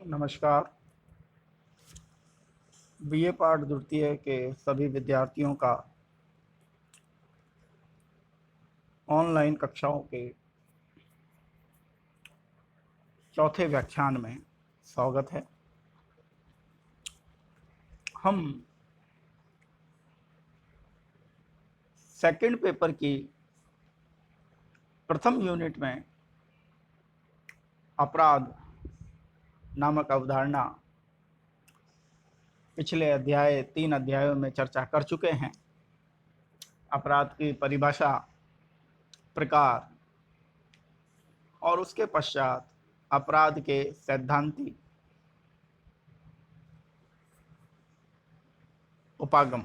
नमस्कार। बीए पाठ द्वितीय के सभी विद्यार्थियों का ऑनलाइन कक्षाओं के चौथे व्याख्यान में स्वागत है। हम सेकंड पेपर की प्रथम यूनिट में अपराध नामक अवधारणा पिछले 3 अध्यायों में चर्चा कर चुके हैं। अपराध की परिभाषा, प्रकार और उसके पश्चात अपराध के सैद्धांतिक उपागम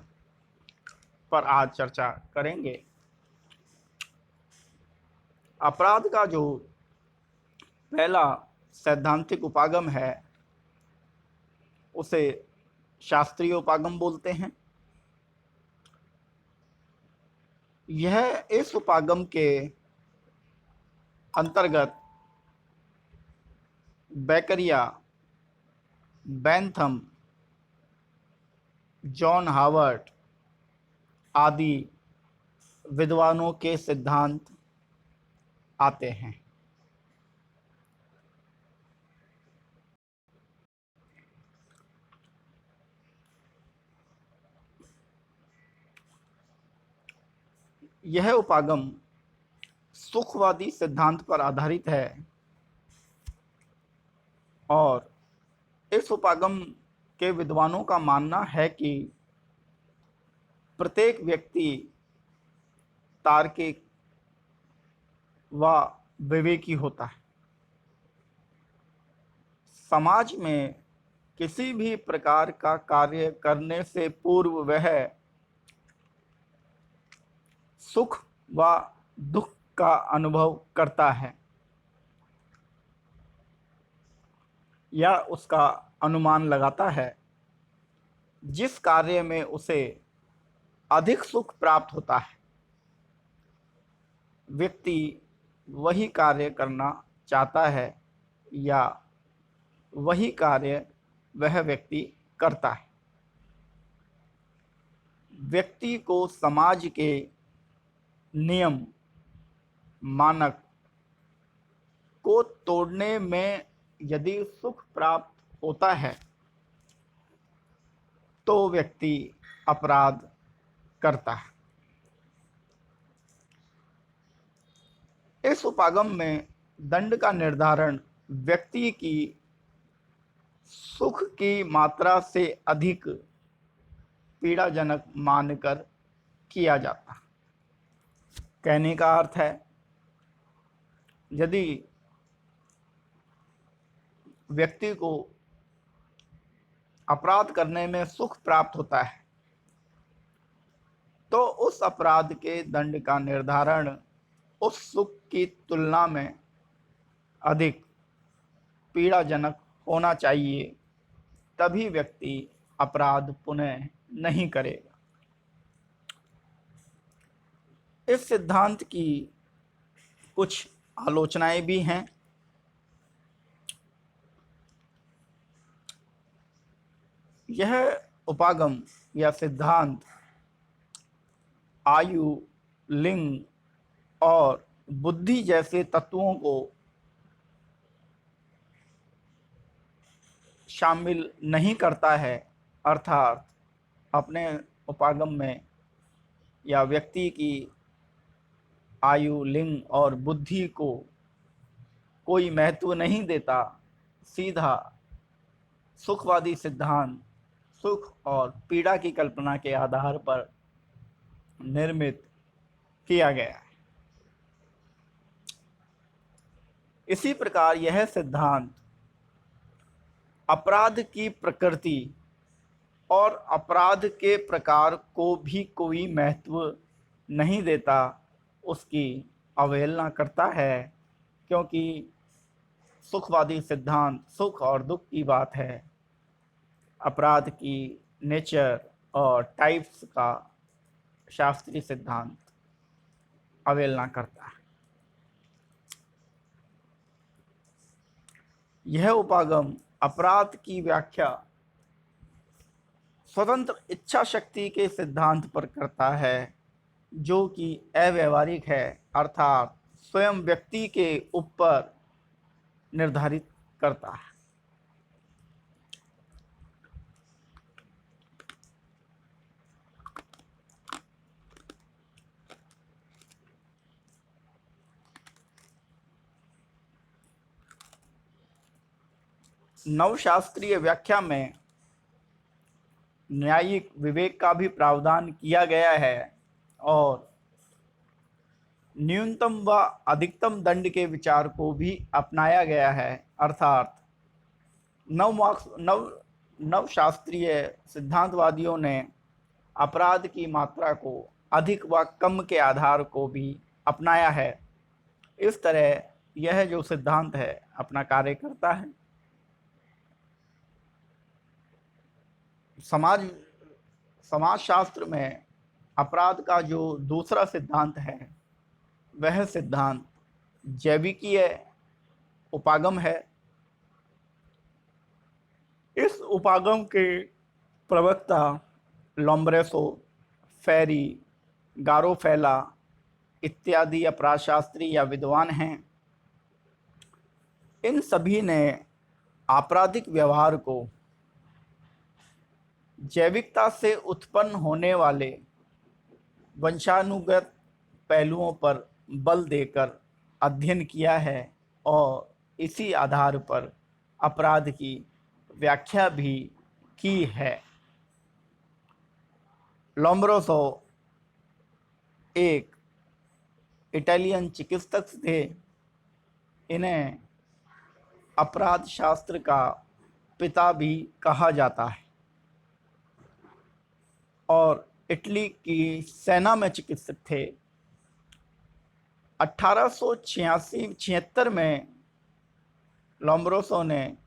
पर आज चर्चा करेंगे। अपराध का जो पहला सैद्धांतिक उपागम है उसे शास्त्रीय उपागम बोलते हैं। यह इस उपागम के अंतर्गत बैकरिया, बेंथम, जॉन हावर्ड आदि विद्वानों के सिद्धांत आते हैं। यह उपागम सुखवादी सिद्धांत पर आधारित है और इस उपागम के विद्वानों का मानना है कि प्रत्येक व्यक्ति तार्किक व विवेकी होता है। समाज में किसी भी प्रकार का कार्य करने से पूर्व वह सुख व दुख का अनुभव करता है या उसका अनुमान लगाता है। जिस कार्य में उसे अधिक सुख प्राप्त होता है, व्यक्ति वही कार्य करना चाहता है या वही कार्य वह व्यक्ति करता है। व्यक्ति को समाज के नियम, मानक को तोड़ने में यदि सुख प्राप्त होता है तो व्यक्ति अपराध करता है। इस उपागम में दंड का निर्धारण व्यक्ति की सुख की मात्रा से अधिक पीड़ाजनक मानकर किया जाता है। कहने का अर्थ है, यदि व्यक्ति को अपराध करने में सुख प्राप्त होता है तो उस अपराध के दंड का निर्धारण उस सुख की तुलना में अधिक पीड़ाजनक होना चाहिए, तभी व्यक्ति अपराध पुनः नहीं करेगा। इस सिद्धांत की कुछ आलोचनाएं भी हैं। यह उपागम या सिद्धांत आयु, लिंग और बुद्धि जैसे तत्वों को शामिल नहीं करता है। अर्थात अपने उपागम में या व्यक्ति की आयु, लिंग और बुद्धि को कोई महत्व नहीं देता। सीधा सुखवादी सिद्धांत सुख और पीड़ा की कल्पना के आधार पर निर्मित किया गया है। इसी प्रकार यह सिद्धांत अपराध की प्रकृति और अपराध के प्रकार को भी कोई महत्व नहीं देता, उसकी अवहेलना करता है, क्योंकि सुखवादी सिद्धांत सुख और दुख की बात है। अपराध की नेचर और टाइप्स का शास्त्रीय सिद्धांत अवहेलना करता है। यह उपागम अपराध की व्याख्या स्वतंत्र इच्छा शक्ति के सिद्धांत पर करता है, जो कि अव्यावहारिक है, अर्थात स्वयं व्यक्ति के ऊपर निर्धारित करता है। नवशास्त्रीय व्याख्या में न्यायिक विवेक का भी प्रावधान किया गया है और न्यूनतम व अधिकतम दंड के विचार को भी अपनाया गया है, अर्थात नवशास्त्रीय सिद्धांतवादियों ने अपराध की मात्रा को अधिक व कम के आधार को भी अपनाया है। इस तरह यह जो सिद्धांत है अपना कार्य करता है। समाजशास्त्र में अपराध का जो दूसरा सिद्धांत है वह सिद्धांत जैविकीय उपागम है। इस उपागम के प्रवक्ता लोम्ब्रेसो, फेरी, गारोफेला इत्यादि अपराधशास्त्री या विद्वान हैं। इन सभी ने आपराधिक व्यवहार को जैविकता से उत्पन्न होने वाले वंशानुगत पहलुओं पर बल देकर अध्ययन किया है और इसी आधार पर अपराध की व्याख्या भी की है। लोम्ब्रोसो एक इटालियन चिकित्सक थे। इन्हें अपराध शास्त्र का पिता भी कहा जाता है और इटली की सेना में चिकित्सक थे। 1876 में लोम्ब्रोसो ने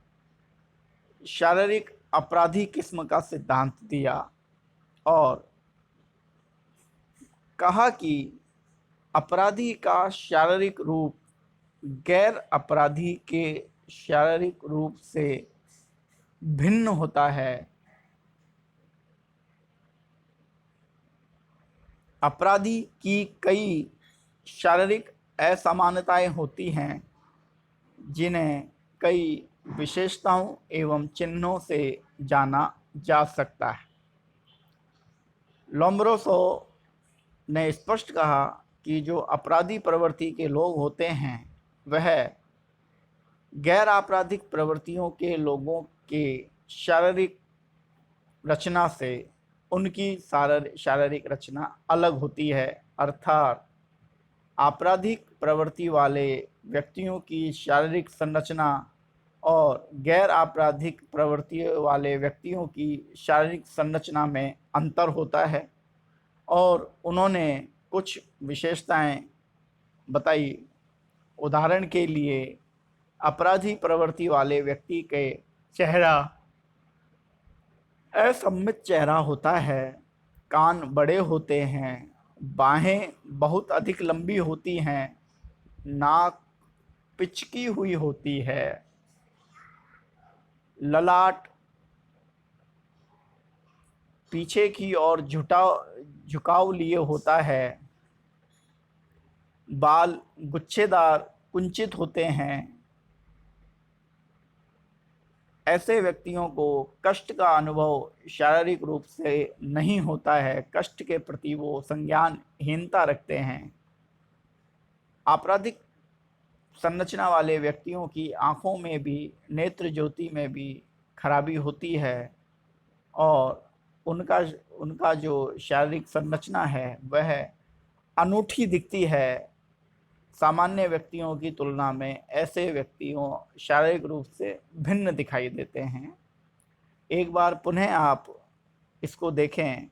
शारीरिक अपराधी किस्म का सिद्धांत दिया और कहा कि अपराधी का शारीरिक रूप गैर अपराधी के शारीरिक रूप से भिन्न होता है। अपराधी की कई शारीरिक असमानताएं होती हैं, जिन्हें कई विशेषताओं एवं चिन्हों से जाना जा सकता है। लोम्ब्रोसो ने स्पष्ट कहा कि जो अपराधी प्रवृत्ति के लोग होते हैं वह गैर आपराधिक प्रवृत्तियों के लोगों के शारीरिक रचना से उनकी शारीरिक रचना अलग होती है, अर्थात आपराधिक प्रवृत्ति वाले व्यक्तियों की शारीरिक संरचना और गैर आपराधिक प्रवृत्ति वाले व्यक्तियों की शारीरिक संरचना में अंतर होता है और उन्होंने कुछ विशेषताएं बताई। उदाहरण के लिए अपराधी प्रवृत्ति वाले व्यक्ति के चेहरा असममित चेहरा होता है, कान बड़े होते हैं, बाहें बहुत अधिक लंबी होती हैं, नाक पिचकी हुई होती है, ललाट पीछे की ओर झुकाव लिए होता है, बाल गुच्छेदार कुंचित होते हैं। ऐसे व्यक्तियों को कष्ट का अनुभव शारीरिक रूप से नहीं होता है, कष्ट के प्रति वो संज्ञानहीनता रखते हैं। आपराधिक संरचना वाले व्यक्तियों की आँखों में भी, नेत्र ज्योति में भी खराबी होती है और उनका जो शारीरिक संरचना है वह अनूठी दिखती है। सामान्य व्यक्तियों की तुलना में ऐसे व्यक्तियों शारीरिक रूप से भिन्न दिखाई देते हैं। एक बार पुनः आप इसको देखें।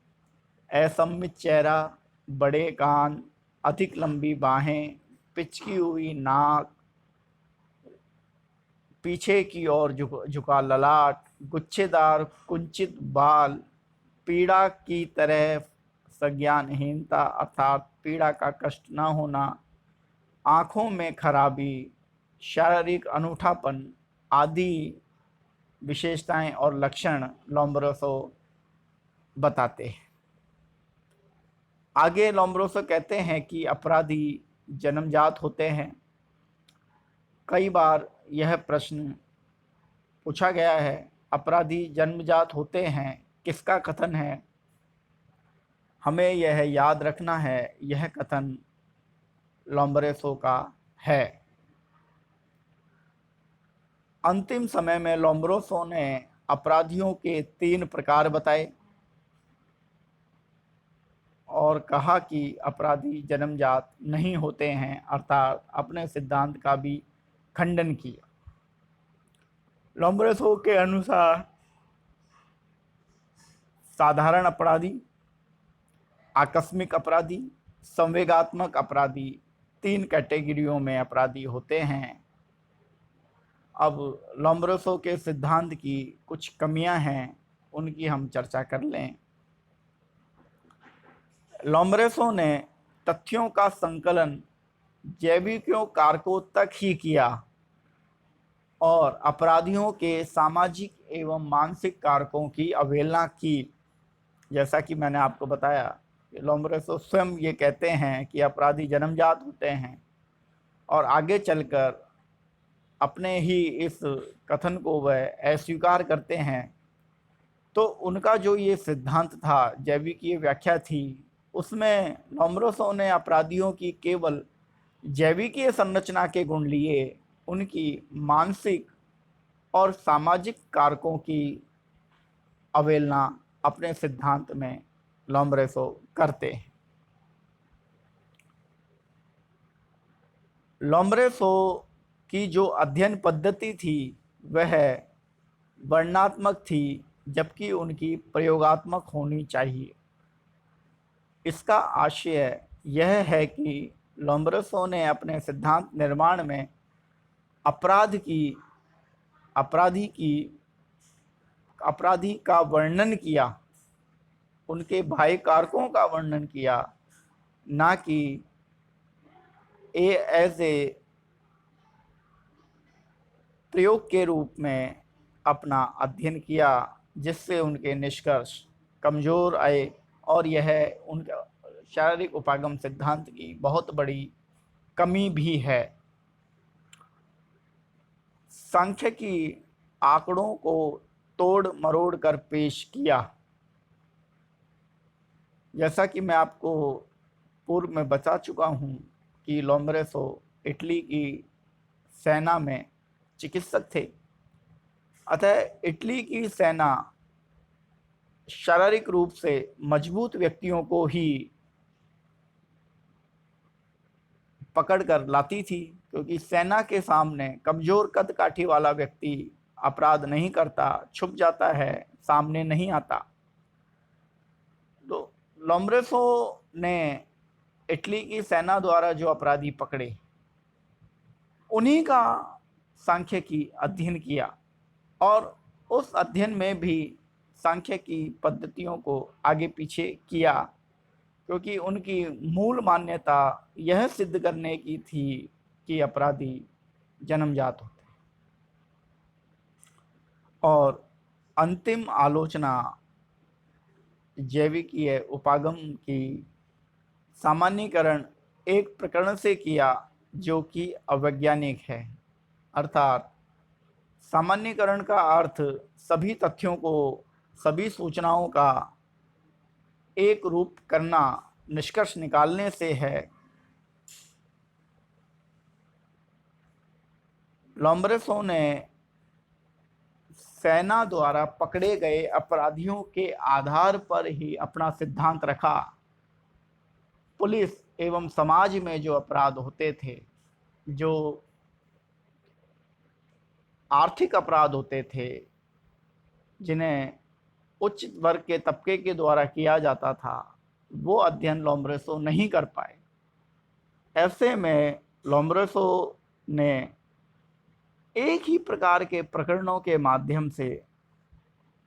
असममित चेहरा, बड़े कान, अधिक लंबी बाहें, पिचकी हुई नाक, पीछे की ओर झुका ललाट, गुच्छेदार कुंचित बाल, पीड़ा की तरह संज्ञानहीनता अर्थात पीड़ा का कष्ट न होना, आँखों में खराबी, शारीरिक अनूठापन आदि विशेषताएं और लक्षण लोम्ब्रोसो बताते हैं। आगे लोम्ब्रोसो कहते हैं कि अपराधी जन्मजात होते हैं। कई बार यह प्रश्न पूछा गया है, अपराधी जन्मजात होते हैं, किसका कथन है? हमें यह याद रखना है, यह कथन लोम्ब्रोसो का है। अंतिम समय में लोम्ब्रोसो ने अपराधियों के 3 प्रकार बताए और कहा कि अपराधी जन्मजात नहीं होते हैं, अर्थात अपने सिद्धांत का भी खंडन किया। लोम्ब्रोसो के अनुसार साधारण अपराधी, आकस्मिक अपराधी, संवेगात्मक अपराधी 3 कैटेगरियों में अपराधी होते हैं। अब लोम्ब्रोसो के सिद्धांत की कुछ कमियां हैं, उनकी हम चर्चा कर लें। लोम्ब्रोसो ने तथ्यों का संकलन जैविकों कारकों तक ही किया और अपराधियों के सामाजिक एवं मानसिक कारकों की अवहेलना की। जैसा कि मैंने आपको बताया, लोम्ब्रोसो स्वयं ये कहते हैं कि अपराधी जन्मजात होते हैं और आगे चलकर अपने ही इस कथन को वह अस्वीकार करते हैं। तो उनका जो ये सिद्धांत था, जैविकीय व्याख्या थी, उसमें लोम्ब्रोसो ने अपराधियों की केवल जैविकीय संरचना के गुण लिए, उनकी मानसिक और सामाजिक कारकों की अवहेलना अपने सिद्धांत में लोम्ब्रोसो करते हैं। लोम्ब्रोसो की जो अध्ययन पद्धति थी वह वर्णनात्मक थी, जबकि उनकी प्रयोगात्मक होनी चाहिए। इसका आशय यह है कि लोम्ब्रोसो ने अपने सिद्धांत निर्माण में अपराधी का वर्णन किया, उनके बाह्य कारकों का वर्णन किया, ना कि एज ए प्रयोग के रूप में अपना अध्ययन किया, जिससे उनके निष्कर्ष कमजोर आए और यह उनका शारीरिक उपागम सिद्धांत की बहुत बड़ी कमी भी है। सांख्यिकी आंकड़ों को तोड़ मरोड़ कर पेश किया। जैसा कि मैं आपको पूर्व में बता चुका हूं कि लोम्ब्रोसो इटली की सेना में चिकित्सक थे। अतः इटली की सेना शारीरिक रूप से मजबूत व्यक्तियों को ही पकड़ कर लाती थी, क्योंकि सेना के सामने कमजोर कद काठी वाला व्यक्ति अपराध नहीं करता, छुप जाता है, सामने नहीं आता। तो लोम्ब्रोसो ने इटली की सेना द्वारा जो अपराधी पकड़े, उन्हीं का सांख्यिकी अध्ययन किया और उस अध्ययन में भी सांख्यिकी पद्धतियों को आगे पीछे किया, क्योंकि उनकी मूल मान्यता यह सिद्ध करने की थी कि अपराधी जन्मजात होते हैं। और अंतिम आलोचना जैविकीय उपागम की सामान्यीकरण एक प्रकरण से किया जो कि अवैज्ञानिक है। अर्थात सामान्यीकरण का अर्थ सभी तथ्यों को, सभी सूचनाओं का एक रूप करना, निष्कर्ष निकालने से है। लोम्ब्रोसो ने सेना द्वारा पकड़े गए अपराधियों के आधार पर ही अपना सिद्धांत रखा। पुलिस एवं समाज में जो अपराध होते थे, जो आर्थिक अपराध होते थे, जिन्हें उच्च वर्ग के तबके के द्वारा किया जाता था, वो अध्ययन लोम्ब्रोसो नहीं कर पाए। ऐसे में लोम्ब्रोसो ने एक ही प्रकार के प्रकरणों के माध्यम से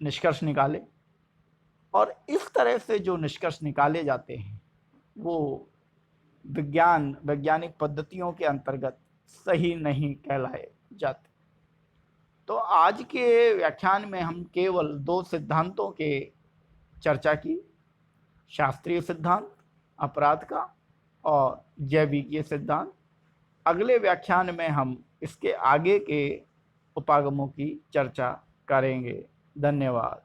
निष्कर्ष निकाले और इस तरह से जो निष्कर्ष निकाले जाते हैं वो वैज्ञानिक पद्धतियों के अंतर्गत सही नहीं कहलाए जाते। तो आज के व्याख्यान में हम केवल 2 सिद्धांतों के चर्चा की, शास्त्रीय सिद्धांत अपराध का और जैविकीय सिद्धांत। अगले व्याख्यान में हम इसके आगे के उपागमों की चर्चा करेंगे। धन्यवाद।